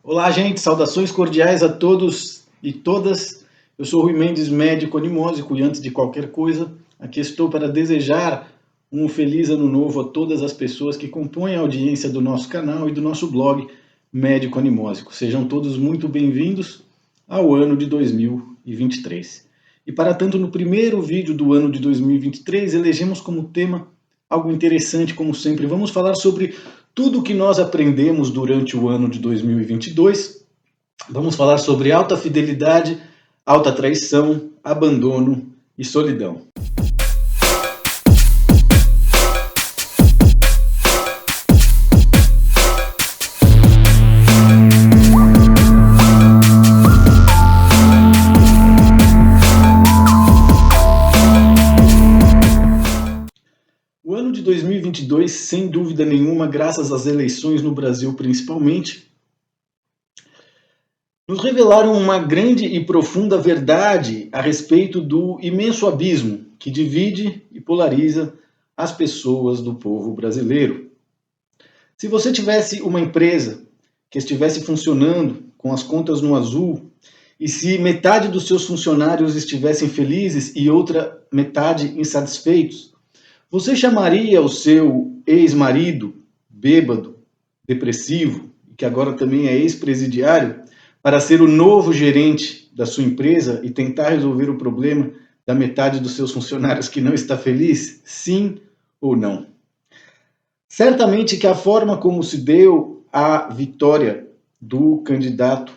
Olá, gente, saudações cordiais a todos e todas. Eu sou Rui Mendes, médico animósico, e antes de qualquer coisa, aqui estou para desejar um feliz ano novo a todas as pessoas que compõem a audiência do nosso canal e do nosso blog Médico Animósico. Sejam todos muito bem-vindos ao ano de 2023. E para tanto, no primeiro vídeo do ano de 2023, elegemos como tema algo interessante, como sempre. Vamos falar sobre tudo o que nós aprendemos durante o ano de 2022. Vamos falar sobre alta fidelidade, alta traição, abandono e solidão. O ano de 2022, sem dúvida nenhuma, graças às eleições no Brasil principalmente, nos revelaram uma grande e profunda verdade a respeito do imenso abismo que divide e polariza as pessoas do povo brasileiro. Se você tivesse uma empresa que estivesse funcionando com as contas no azul, e se metade dos seus funcionários estivessem felizes e outra metade insatisfeitos, você chamaria o seu ex-marido, bêbado, depressivo, que agora também é ex-presidiário, para ser o novo gerente da sua empresa e tentar resolver o problema da metade dos seus funcionários que não está feliz? Sim ou não? Certamente que a forma como se deu a vitória do candidato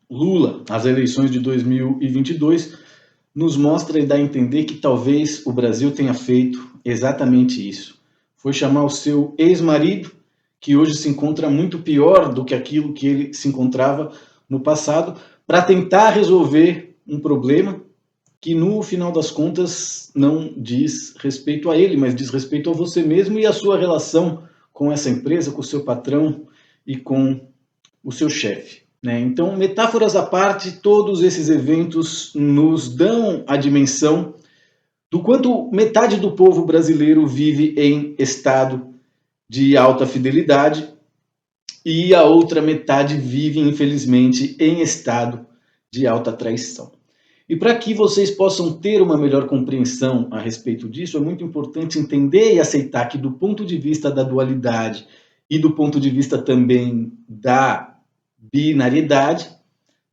Lula às eleições de 2022 nos mostra e dá a entender que talvez o Brasil tenha feito exatamente isso. Foi chamar o seu ex-marido, que hoje se encontra muito pior do que aquilo que ele se encontrava no passado, para tentar resolver um problema que no final das contas não diz respeito a ele, mas diz respeito a você mesmo e a sua relação com essa empresa, com o seu patrão e com o seu chefe. Então, metáforas à parte, todos esses eventos nos dão a dimensão do quanto metade do povo brasileiro vive em estado de alta fidelidade e a outra metade vive, infelizmente, em estado de alta traição. E para que vocês possam ter uma melhor compreensão a respeito disso, é muito importante entender e aceitar que, do ponto de vista da dualidade e do ponto de vista também da binariedade,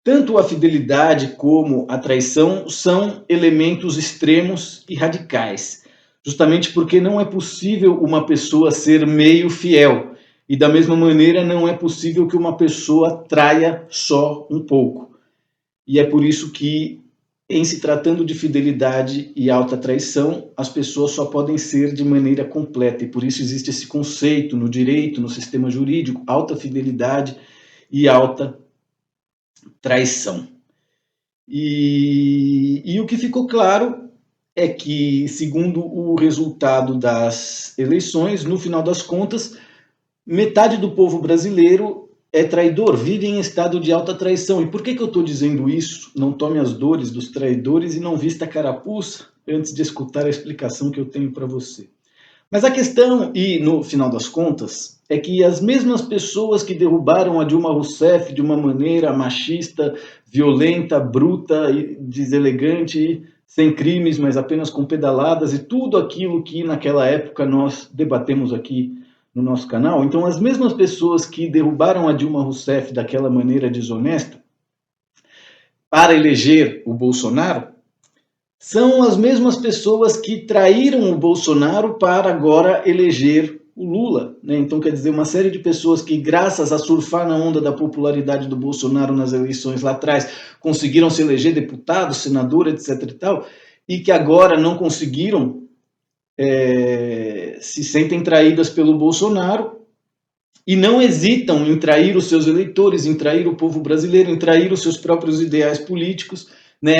tanto a fidelidade como a traição são elementos extremos e radicais, justamente porque não é possível uma pessoa ser meio fiel, e da mesma maneira não é possível que uma pessoa traia só um pouco. E é por isso que, em se tratando de fidelidade e alta traição, as pessoas só podem ser de maneira completa, e por isso existe esse conceito no direito, no sistema jurídico, alta fidelidade e alta traição. E o que ficou claro é que, segundo o resultado das eleições, no final das contas, metade do povo brasileiro é traidor, vive em estado de alta traição. E por que eu estou dizendo isso? Não tome as dores dos traidores e não vista a carapuça antes de escutar a explicação que eu tenho para você. Mas a questão, e no final das contas, é que as mesmas pessoas que derrubaram a Dilma Rousseff de uma maneira machista, violenta, bruta, deselegante, sem crimes, mas apenas com pedaladas e tudo aquilo que naquela época nós debatemos aqui no nosso canal, então as mesmas pessoas que derrubaram a Dilma Rousseff daquela maneira desonesta para eleger o Bolsonaro, são as mesmas pessoas que traíram o Bolsonaro para agora eleger o Lula. Então, quer dizer, uma série de pessoas que, graças a surfar na onda da popularidade do Bolsonaro nas eleições lá atrás, conseguiram se eleger deputado, senador, etc. e tal, e que agora não conseguiram, se sentem traídas pelo Bolsonaro e não hesitam em trair os seus eleitores, em trair o povo brasileiro, em trair os seus próprios ideais políticos,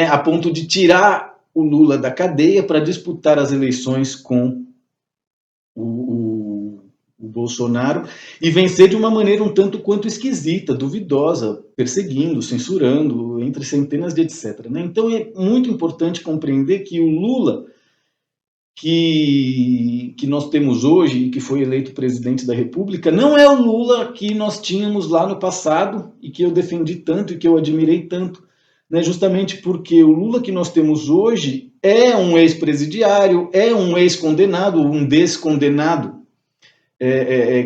a ponto de tirar o Lula da cadeia para disputar as eleições com o Bolsonaro e vencer de uma maneira um tanto quanto esquisita, duvidosa, perseguindo, censurando, entre centenas de etc. Então é muito importante compreender que o Lula, que nós temos hoje e que foi eleito presidente da República não é o Lula que nós tínhamos lá no passado e que eu defendi tanto e que eu admirei tanto, né? Justamente porque o Lula que nós temos hoje é um ex-presidiário, é um ex-condenado, um descondenado,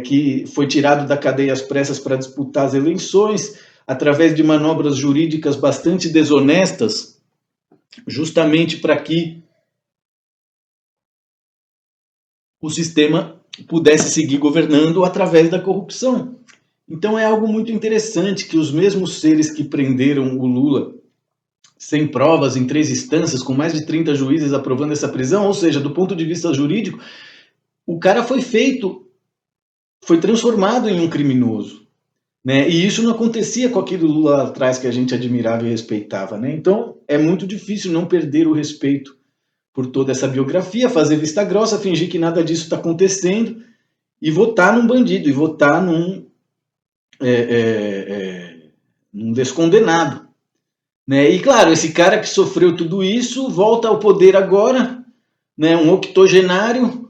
que foi tirado da cadeia às pressas para disputar as eleições através de manobras jurídicas bastante desonestas, justamente para que o sistema pudesse seguir governando através da corrupção. Então é algo muito interessante que os mesmos seres que prenderam o Lula sem provas em 3 instâncias, com mais de 30 juízes aprovando essa prisão, ou seja, do ponto de vista jurídico, o cara foi transformado em um criminoso, né? E isso não acontecia com aquele Lula lá atrás que a gente admirava e respeitava, né? Então é muito difícil não perder o respeito por toda essa biografia, fazer vista grossa, fingir que nada disso está acontecendo e votar num bandido, e votar num descondenado, né? E claro, esse cara que sofreu tudo isso volta ao poder agora, né? Um octogenário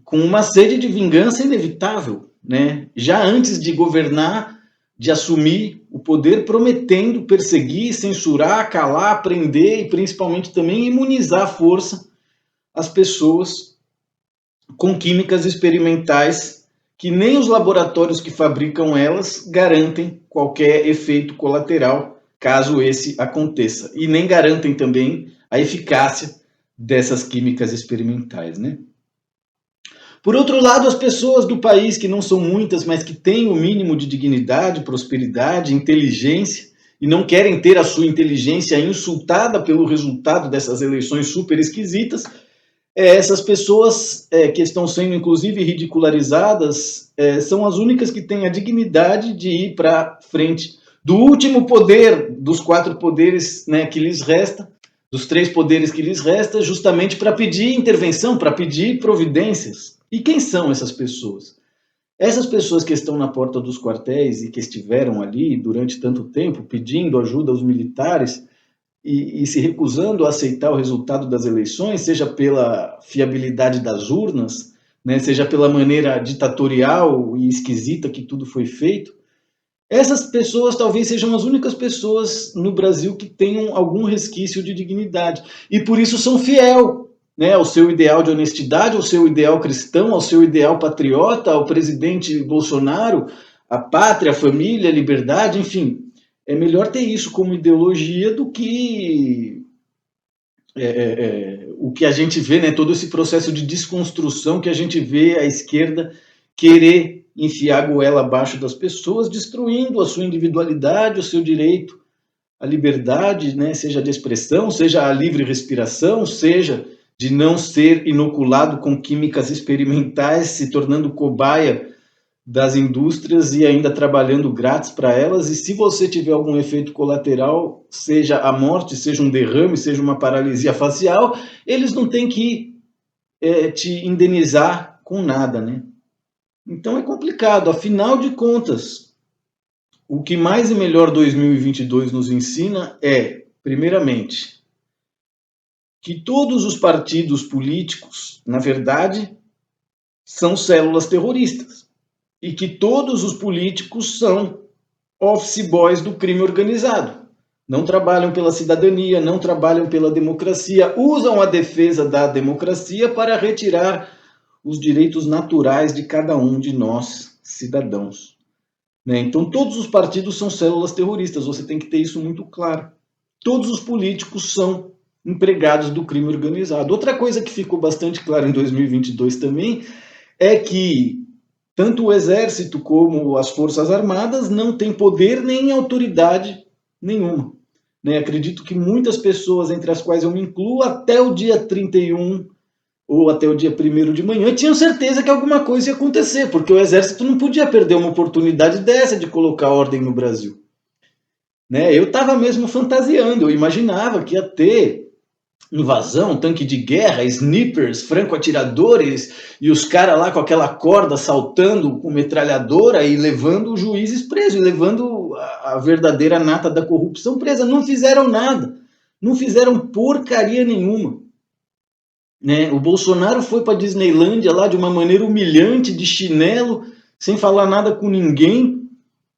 com uma sede de vingança inevitável, né? Já antes de governar, de assumir o poder, prometendo perseguir, censurar, calar, prender e principalmente também imunizar à força as pessoas com químicas experimentais que nem os laboratórios que fabricam elas garantem qualquer efeito colateral caso esse aconteça, e nem garantem também a eficácia dessas químicas experimentais, né? Por outro lado, as pessoas do país, que não são muitas, mas que têm o mínimo de dignidade, prosperidade, inteligência, e não querem ter a sua inteligência insultada pelo resultado dessas eleições super esquisitas, essas pessoas que estão sendo, inclusive, ridicularizadas, são as únicas que têm a dignidade de ir para frente do último poder dos 4 poderes, né, que lhes resta, dos 3 poderes que lhes resta, justamente para pedir intervenção, para pedir providências. E quem são essas pessoas? Essas pessoas que estão na porta dos quartéis e que estiveram ali durante tanto tempo pedindo ajuda aos militares e se recusando a aceitar o resultado das eleições, seja pela fiabilidade das urnas, né, seja pela maneira ditatorial e esquisita que tudo foi feito, essas pessoas talvez sejam as únicas pessoas no Brasil que tenham algum resquício de dignidade. E por isso são fiel, né, ao seu ideal de honestidade, ao seu ideal cristão, ao seu ideal patriota, ao presidente Bolsonaro, à pátria, à família, à liberdade, enfim. É melhor ter isso como ideologia do que o que a gente vê, né, todo esse processo de desconstrução que a gente vê a esquerda querer enfiar a goela abaixo das pessoas, destruindo a sua individualidade, o seu direito à liberdade, né, seja de expressão, seja a livre respiração, seja de não ser inoculado com químicas experimentais, se tornando cobaia das indústrias e ainda trabalhando grátis para elas. E se você tiver algum efeito colateral, seja a morte, seja um derrame, seja uma paralisia facial, eles não têm que te indenizar com nada, né? Então é complicado. Afinal de contas, o que mais e melhor 2022 nos ensina é, primeiramente, que todos os partidos políticos, na verdade, são células terroristas. E que todos os políticos são office boys do crime organizado. Não trabalham pela cidadania, não trabalham pela democracia, usam a defesa da democracia para retirar os direitos naturais de cada um de nós, cidadãos. Né? Então, todos os partidos são células terroristas, você tem que ter isso muito claro. Todos os políticos são empregados do crime organizado. Outra coisa que ficou bastante clara em 2022 também é que tanto o Exército como as Forças Armadas não têm poder nem autoridade nenhuma. Né? Acredito que muitas pessoas, entre as quais eu me incluo, até o dia 31 ou até o dia 1º de manhã, tinham certeza que alguma coisa ia acontecer, porque o Exército não podia perder uma oportunidade dessa de colocar ordem no Brasil. Né? Eu estava mesmo fantasiando, eu imaginava que ia ter invasão, tanque de guerra, snipers, franco-atiradores, e os caras lá com aquela corda saltando com metralhadora e levando os juízes presos, e levando a verdadeira nata da corrupção presa. Não fizeram nada, não fizeram porcaria nenhuma. né? O Bolsonaro foi para a Disneylândia lá de uma maneira humilhante, de chinelo, sem falar nada com ninguém,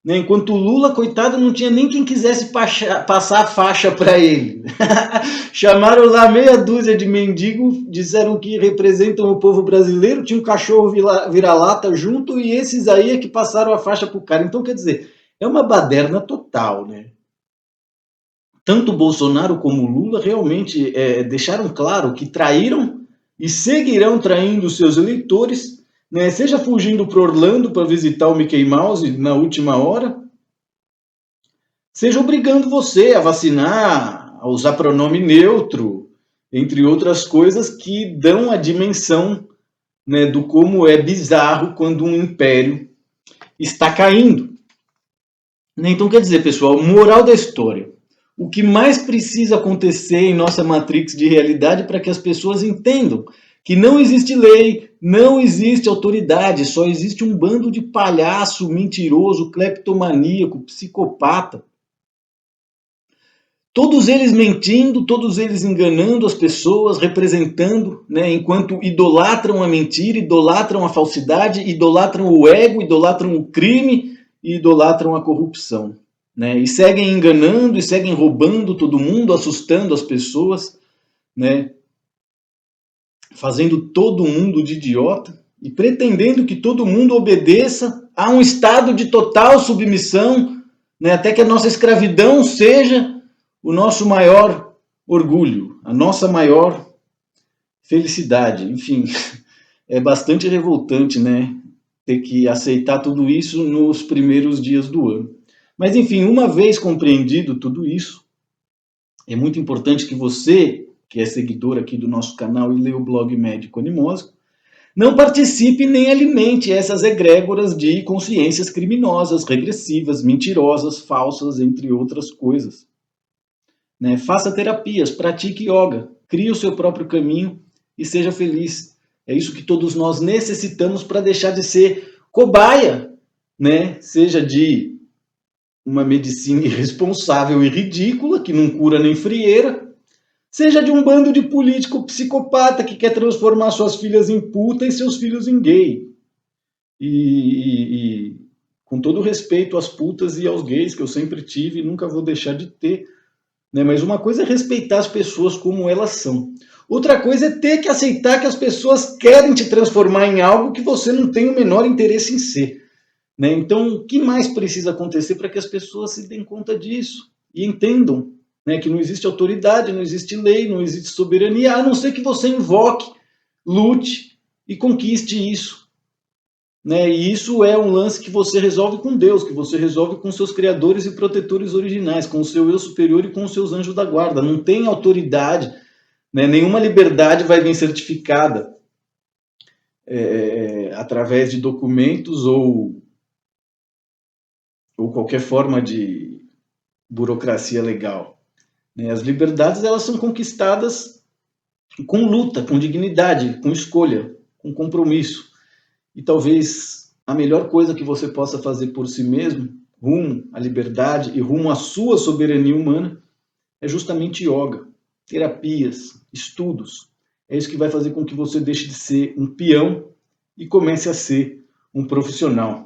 né? Enquanto o Lula, coitado, não tinha nem quem quisesse passar a faixa para ele. Chamaram lá meia dúzia de mendigos, disseram que representam o povo brasileiro, tinha um cachorro vira-lata junto, e esses aí é que passaram a faixa para o cara. Então, quer dizer, é uma baderna total, né? Tanto Bolsonaro como Lula realmente deixaram claro que traíram e seguirão traindo seus eleitores, né? Seja fugindo para Orlando para visitar o Mickey Mouse na última hora, seja obrigando você a vacinar, a usar pronome neutro, entre outras coisas que dão a dimensão, né, do como é bizarro quando um império está caindo. Então, quer dizer, pessoal, moral da história. O que mais precisa acontecer em nossa matrix de realidade para que as pessoas entendam que não existe lei, não existe autoridade, só existe um bando de palhaço, mentiroso, cleptomaníaco, psicopata. Todos eles mentindo, todos eles enganando as pessoas, representando, né, enquanto idolatram a mentira, idolatram a falsidade, idolatram o ego, idolatram o crime e idolatram a corrupção. Né, e seguem enganando e seguem roubando todo mundo, assustando as pessoas, né, fazendo todo mundo de idiota e pretendendo que todo mundo obedeça a um estado de total submissão, né, até que a nossa escravidão seja o nosso maior orgulho, a nossa maior felicidade. Enfim, é bastante revoltante, né, ter que aceitar tudo isso nos primeiros dias do ano. Mas, enfim, uma vez compreendido tudo isso, é muito importante que você, que é seguidor aqui do nosso canal e lê o blog Médico Animósico, não participe nem alimente essas egrégoras de consciências criminosas, regressivas, mentirosas, falsas, entre outras coisas. Né? Faça terapias, pratique yoga, crie o seu próprio caminho e seja feliz. É isso que todos nós necessitamos para deixar de ser cobaia, né? Seja de uma medicina irresponsável e ridícula, que não cura nem frieira, seja de um bando de político psicopata que quer transformar suas filhas em puta e seus filhos em gay. E com todo respeito às putas e aos gays, que eu sempre tive e nunca vou deixar de ter, né? Mas uma coisa é respeitar as pessoas como elas são. Outra coisa é ter que aceitar que as pessoas querem te transformar em algo que você não tem o menor interesse em ser. Né? Então, o que mais precisa acontecer para que as pessoas se deem conta disso e entendam, né, que não existe autoridade, não existe lei, não existe soberania, a não ser que você invoque, lute e conquiste isso. Né? E isso é um lance que você resolve com Deus, que você resolve com seus criadores e protetores originais, com o seu eu superior e com os seus anjos da guarda. Não tem autoridade, né? Nenhuma liberdade vai vir certificada através de documentos ou qualquer forma de burocracia legal. As liberdades, elas são conquistadas com luta, com dignidade, com escolha, com compromisso. E talvez a melhor coisa que você possa fazer por si mesmo, rumo à liberdade e rumo à sua soberania humana, é justamente yoga, terapias, estudos. É isso que vai fazer com que você deixe de ser um peão e comece a ser um profissional.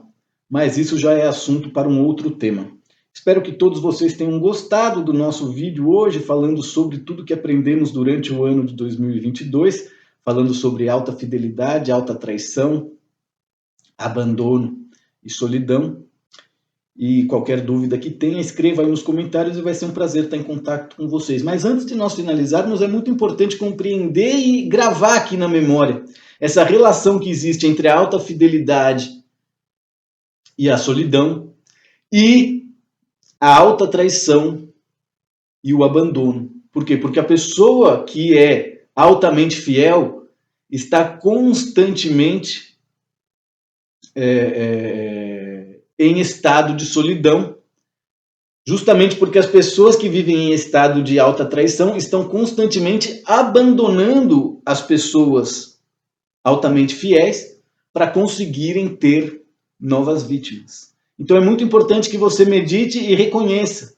Mas isso já é assunto para um outro tema. Espero que todos vocês tenham gostado do nosso vídeo hoje, falando sobre tudo que aprendemos durante o ano de 2022, falando sobre alta fidelidade, alta traição, abandono e solidão. E qualquer dúvida que tenha, escreva aí nos comentários e vai ser um prazer estar em contato com vocês. Mas antes de nós finalizarmos, é muito importante compreender e gravar aqui na memória essa relação que existe entre a alta fidelidade e a solidão, e a alta traição e o abandono. Por quê? Porque a pessoa que é altamente fiel está constantemente em estado de solidão, justamente porque as pessoas que vivem em estado de alta traição estão constantemente abandonando as pessoas altamente fiéis para conseguirem ter novas vítimas. Então é muito importante que você medite e reconheça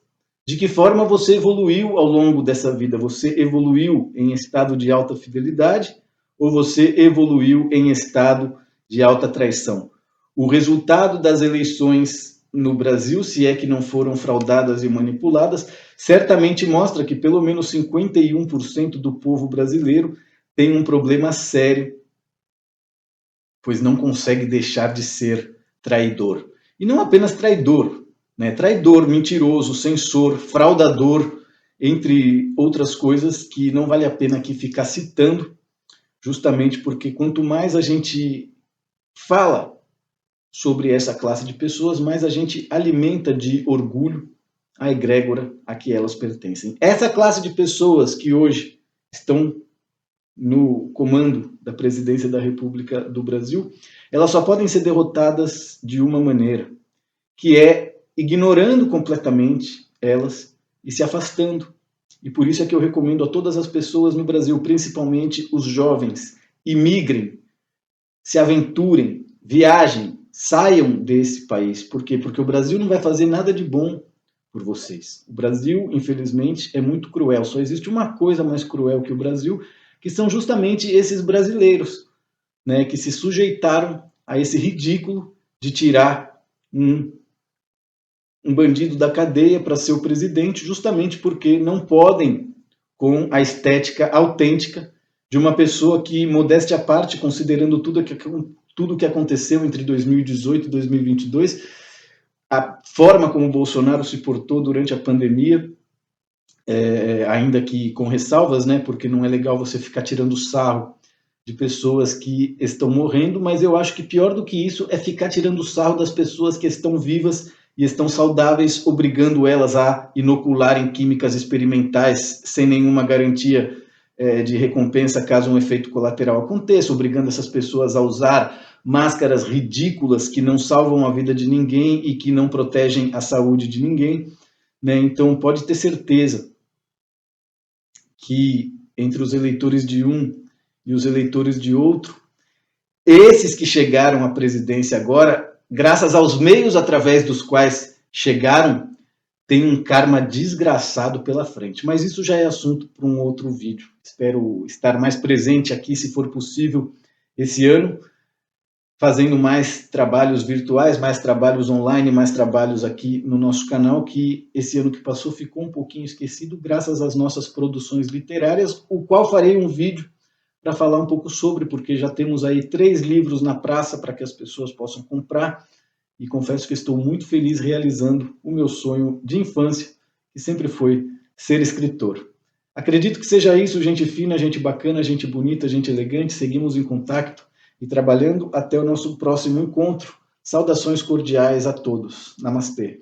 de que forma você evoluiu ao longo dessa vida. Você evoluiu em estado de alta fidelidade ou você evoluiu em estado de alta traição? O resultado das eleições no Brasil, se é que não foram fraudadas e manipuladas, certamente mostra que pelo menos 51% do povo brasileiro tem um problema sério, pois não consegue deixar de ser traidor. E não apenas traidor, né? Traidor, mentiroso, censor, fraudador, entre outras coisas que não vale a pena aqui ficar citando, justamente porque quanto mais a gente fala sobre essa classe de pessoas, mais a gente alimenta de orgulho a egrégora a que elas pertencem. Essa classe de pessoas que hoje estão no comando da presidência da República do Brasil, elas só podem ser derrotadas de uma maneira, que é ignorando completamente elas e se afastando. E por isso é que eu recomendo a todas as pessoas no Brasil, principalmente os jovens, imigrem, se aventurem, viajem, saiam desse país. Por quê? Porque o Brasil não vai fazer nada de bom por vocês. O Brasil, infelizmente, é muito cruel. Só existe uma coisa mais cruel que o Brasil, que são justamente esses brasileiros, né, que se sujeitaram a esse ridículo de tirar um bandido da cadeia para ser o presidente, justamente porque não podem com a estética autêntica de uma pessoa que, modéstia à parte, considerando tudo que aconteceu entre 2018 e 2022, a forma como o Bolsonaro se portou durante a pandemia, ainda que com ressalvas, né, porque não é legal você ficar tirando sarro de pessoas que estão morrendo, mas eu acho que pior do que isso é ficar tirando sarro das pessoas que estão vivas e estão saudáveis, obrigando elas a inocularem químicas experimentais sem nenhuma garantia de recompensa caso um efeito colateral aconteça, obrigando essas pessoas a usar máscaras ridículas que não salvam a vida de ninguém e que não protegem a saúde de ninguém, né? Então pode ter certeza que entre os eleitores de um e os eleitores de outro, esses que chegaram à presidência agora, graças aos meios através dos quais chegaram, tem um karma desgraçado pela frente. Mas isso já é assunto para um outro vídeo. Espero estar mais presente aqui, se for possível, esse ano, fazendo mais trabalhos virtuais, mais trabalhos online, mais trabalhos aqui no nosso canal, que esse ano que passou ficou um pouquinho esquecido, graças às nossas produções literárias, o qual farei um vídeo para falar um pouco sobre, porque já temos aí 3 livros na praça para que as pessoas possam comprar, e confesso que estou muito feliz realizando o meu sonho de infância, que sempre foi ser escritor. Acredito que seja isso, gente fina, gente bacana, gente bonita, gente elegante, seguimos em contato e trabalhando até o nosso próximo encontro. Saudações cordiais a todos. Namastê.